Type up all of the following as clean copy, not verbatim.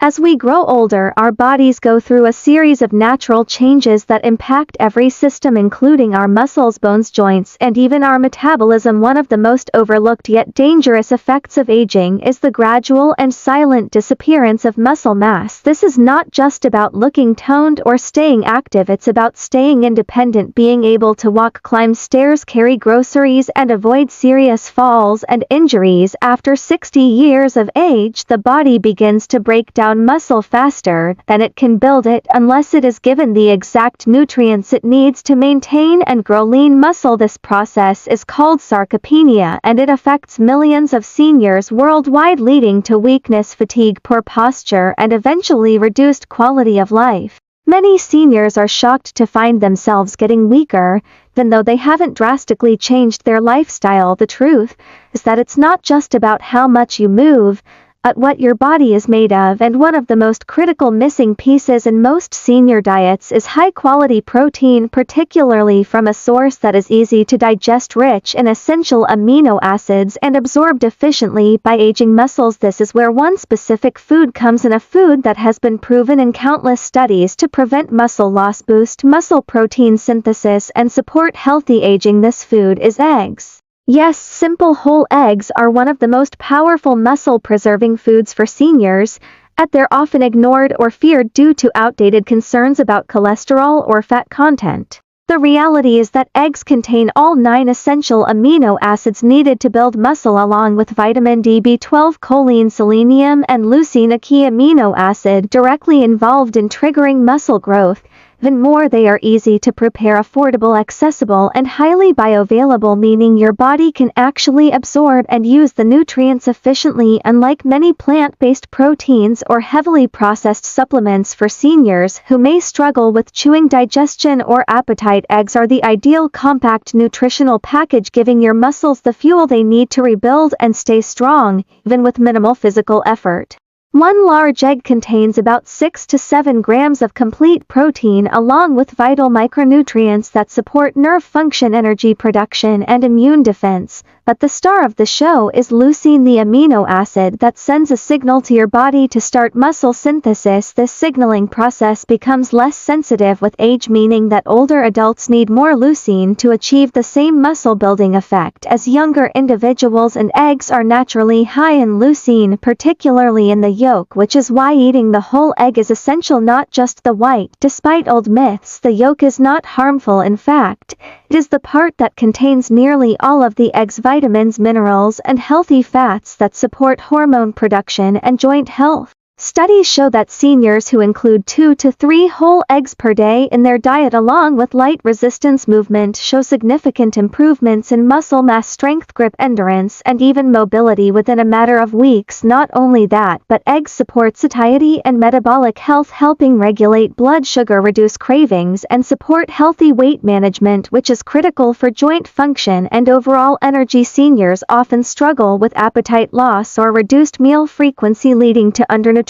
As we grow older, our bodies go through a series of natural changes that impact every system, including our muscles, bones, joints, and even our metabolism. One of the most overlooked yet dangerous effects of aging is the gradual and silent disappearance of muscle mass. This is not just about looking toned or staying active, it's about staying independent, being able to walk, climb stairs, carry groceries, and avoid serious falls and injuries. After 60 years of age, the body begins to break down muscle faster than it can build it, unless it is given the exact nutrients it needs to maintain and grow lean muscle. This process is called sarcopenia, and it affects millions of seniors worldwide, leading to weakness, fatigue, poor posture, and eventually reduced quality of life. Many seniors are shocked to find themselves getting weaker, even though they haven't drastically changed their lifestyle. The truth is that it's not just about how much you move, but what your body is made of, and one of the most critical missing pieces in most senior diets is high-quality protein, particularly from a source that is easy to digest, rich in essential amino acids, and absorbed efficiently by aging muscles. This is where one specific food comes in, a food that has been proven in countless studies to prevent muscle loss, boost muscle protein synthesis, and support healthy aging. This food is eggs. Yes, simple whole eggs are one of the most powerful muscle-preserving foods for seniors, yet they're often ignored or feared due to outdated concerns about cholesterol or fat content. The reality is that eggs contain all 9 essential amino acids needed to build muscle, along with vitamin D, B12, choline, selenium, and leucine, a key amino acid directly involved in triggering muscle growth. Even more, they are easy to prepare, affordable, accessible, and highly bioavailable, meaning your body can actually absorb and use the nutrients efficiently. Unlike many plant-based proteins or heavily processed supplements for seniors who may struggle with chewing, digestion, or appetite, eggs are the ideal compact nutritional package, giving your muscles the fuel they need to rebuild and stay strong, even with minimal physical effort. One large egg contains about 6 to 7 grams of complete protein, along with vital micronutrients that support nerve function, energy production, and immune defense. But the star of the show is leucine, the amino acid that sends a signal to your body to start muscle synthesis. This signaling process becomes less sensitive with age, meaning that older adults need more leucine to achieve the same muscle building effect as younger individuals, and eggs are naturally high in leucine, particularly in the yolk, which is why eating the whole egg is essential, not just the white. Despite old myths, the yolk is not harmful. In fact, it is the part that contains nearly all of the egg's vitamins, minerals, and healthy fats that support hormone production and joint health. Studies show that seniors who include 2 to 3 whole eggs per day in their diet, along with light resistance movement, show significant improvements in muscle mass, strength, grip, endurance, and even mobility within a matter of weeks. Not only that, but eggs support satiety and metabolic health, helping regulate blood sugar, reduce cravings, and support healthy weight management, which is critical for joint function and overall energy. Seniors often struggle with appetite loss or reduced meal frequency, leading to undernutrition,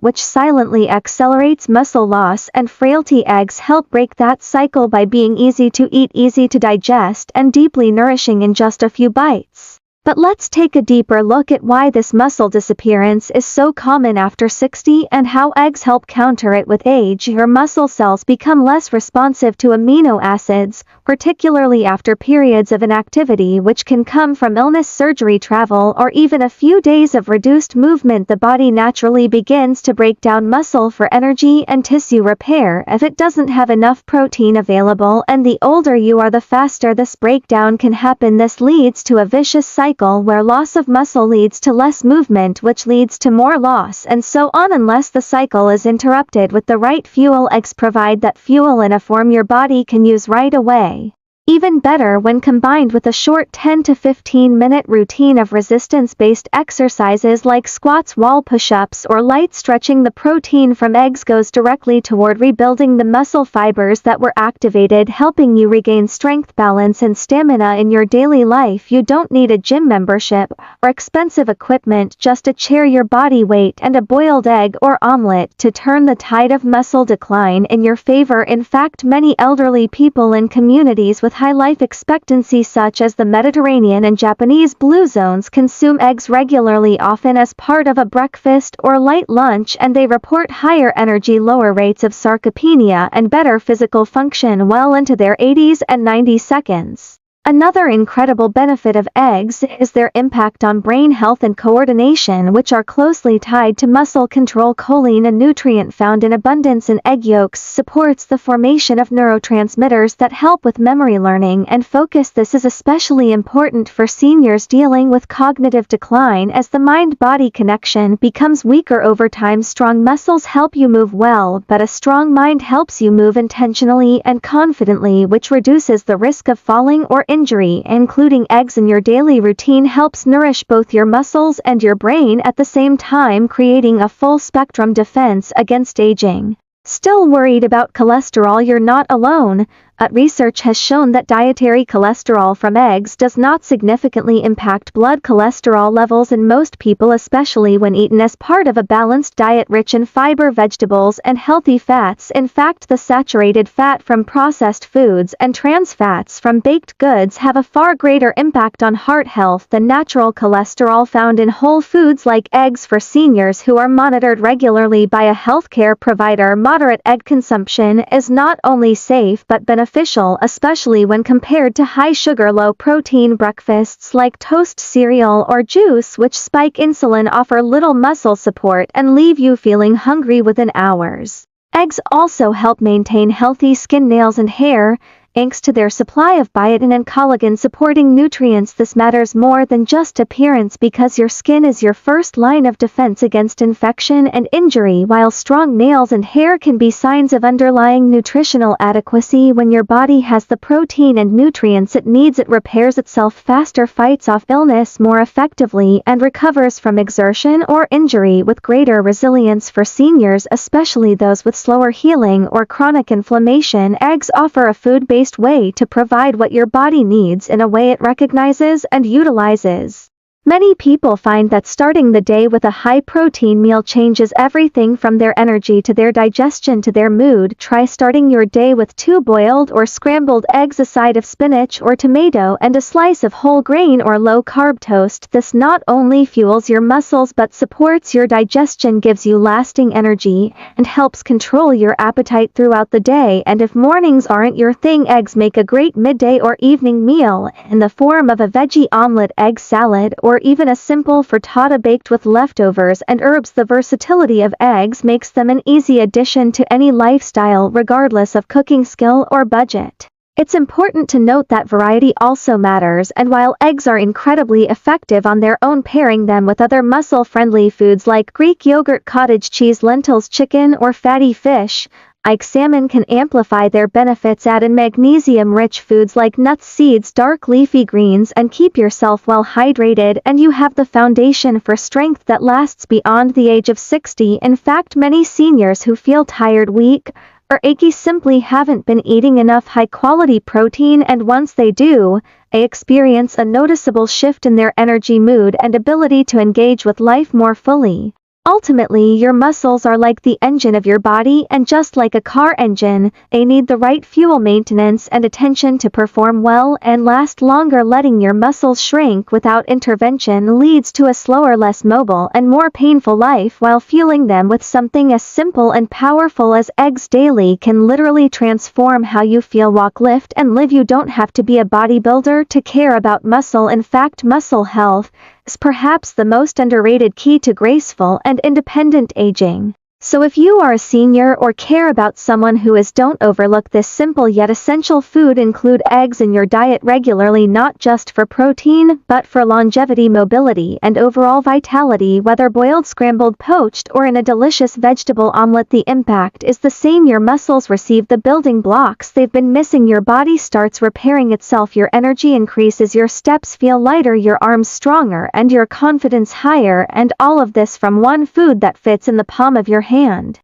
which silently accelerates muscle loss and frailty. Eggs help break that cycle by being easy to eat, easy to digest, and deeply nourishing in just a few bites. But let's take a deeper look at why this muscle disappearance is so common after 60 and how eggs help counter it. With age, your muscle cells become less responsive to amino acids, particularly after periods of inactivity, which can come from illness, surgery, travel, or even a few days of reduced movement. The body naturally begins to break down muscle for energy and tissue repair if it doesn't have enough protein available, and the older you are, the faster this breakdown can happen. This leads to a vicious cycle where loss of muscle leads to less movement, which leads to more loss, and so on, unless the cycle is interrupted with the right fuel. Eggs provide that fuel in a form your body can use right away. Even better when combined with a short 10 to 15 minute routine of resistance-based exercises like squats, wall push-ups, or light stretching. The protein from eggs goes directly toward rebuilding the muscle fibers that were activated, helping you regain strength, balance, and stamina in your daily life. You don't need a gym membership or expensive equipment, just a chair, your body weight, and a boiled egg or omelet to turn the tide of muscle decline in your favor. In fact, many elderly people in communities with high life expectancy such as the Mediterranean and Japanese blue zones consume eggs regularly, often as part of a breakfast or light lunch, and they report higher energy, lower rates of sarcopenia, and better physical function well into their 80s and 90 seconds. Another incredible benefit of eggs is their impact on brain health and coordination, which are closely tied to muscle control. Choline, a nutrient found in abundance in egg yolks, supports the formation of neurotransmitters that help with memory, learning, and focus. This is especially important for seniors dealing with cognitive decline as the mind-body connection becomes weaker over time. Strong muscles help you move well, but a strong mind helps you move intentionally and confidently, which reduces the risk of falling or injury. Including eggs in your daily routine helps nourish both your muscles and your brain at the same time, creating a full-spectrum defense against aging. Still worried about cholesterol? You're not alone. Research has shown that dietary cholesterol from eggs does not significantly impact blood cholesterol levels in most people, especially when eaten as part of a balanced diet rich in fiber, vegetables, and healthy fats. In fact, the saturated fat from processed foods and trans fats from baked goods have a far greater impact on heart health than natural cholesterol found in whole foods like eggs. For seniors who are monitored regularly by a healthcare provider, moderate egg consumption is not only safe but beneficial, especially when compared to high-sugar, low-protein breakfasts like toast, cereal, or juice, which spike insulin, offer little muscle support, and leave you feeling hungry within hours. Eggs also help maintain healthy skin, nails, and hair, thanks to their supply of biotin and collagen-supporting nutrients. This matters more than just appearance, because your skin is your first line of defense against infection and injury, while strong nails and hair can be signs of underlying nutritional adequacy. When your body has the protein and nutrients it needs, it repairs itself faster, fights off illness more effectively, and recovers from exertion or injury with greater resilience. For seniors, especially those with slower healing or chronic inflammation, eggs offer a food-based way to provide what your body needs in a way it recognizes and utilizes. Many people find that starting the day with a high-protein meal changes everything from their energy to their digestion to their mood. Try starting your day with 2 boiled or scrambled eggs, a side of spinach or tomato, and a slice of whole grain or low-carb toast. This not only fuels your muscles but supports your digestion, gives you lasting energy, and helps control your appetite throughout the day. And if mornings aren't your thing, eggs make a great midday or evening meal in the form of a veggie omelette, egg salad, or even a simple frittata baked with leftovers and herbs. The versatility of eggs makes them an easy addition to any lifestyle, regardless of cooking skill or budget. It's important to note that variety also matters, and while eggs are incredibly effective on their own, pairing them with other muscle-friendly foods like Greek yogurt, cottage cheese, lentils, chicken, or fatty fish like salmon can amplify their benefits. Add in magnesium-rich foods like nuts, seeds, dark leafy greens, and keep yourself well hydrated, and you have the foundation for strength that lasts beyond the age of 60. In fact, many seniors who feel tired, weak, or achy simply haven't been eating enough high-quality protein, and once they do, they experience a noticeable shift in their energy, mood, and ability to engage with life more fully. Ultimately, your muscles are like the engine of your body, and just like a car engine, they need the right fuel, maintenance, and attention to perform well and last longer. Letting your muscles shrink without intervention leads to a slower, less mobile, and more painful life, while fueling them with something as simple and powerful as eggs daily can literally transform how you feel, walk, lift, and live. You don't have to be a bodybuilder to care about muscle. In fact, muscle health is perhaps the most underrated key to graceful and independent aging. So if you are a senior or care about someone who is, don't overlook this simple yet essential food. Include eggs in your diet regularly, not just for protein, but for longevity, mobility, and overall vitality. Whether boiled, scrambled, poached, or in a delicious vegetable omelette, the impact is the same. Your muscles receive the building blocks they've been missing, your body starts repairing itself, your energy increases, your steps feel lighter, your arms stronger, and your confidence higher, and all of this from one food that fits in the palm of your hand.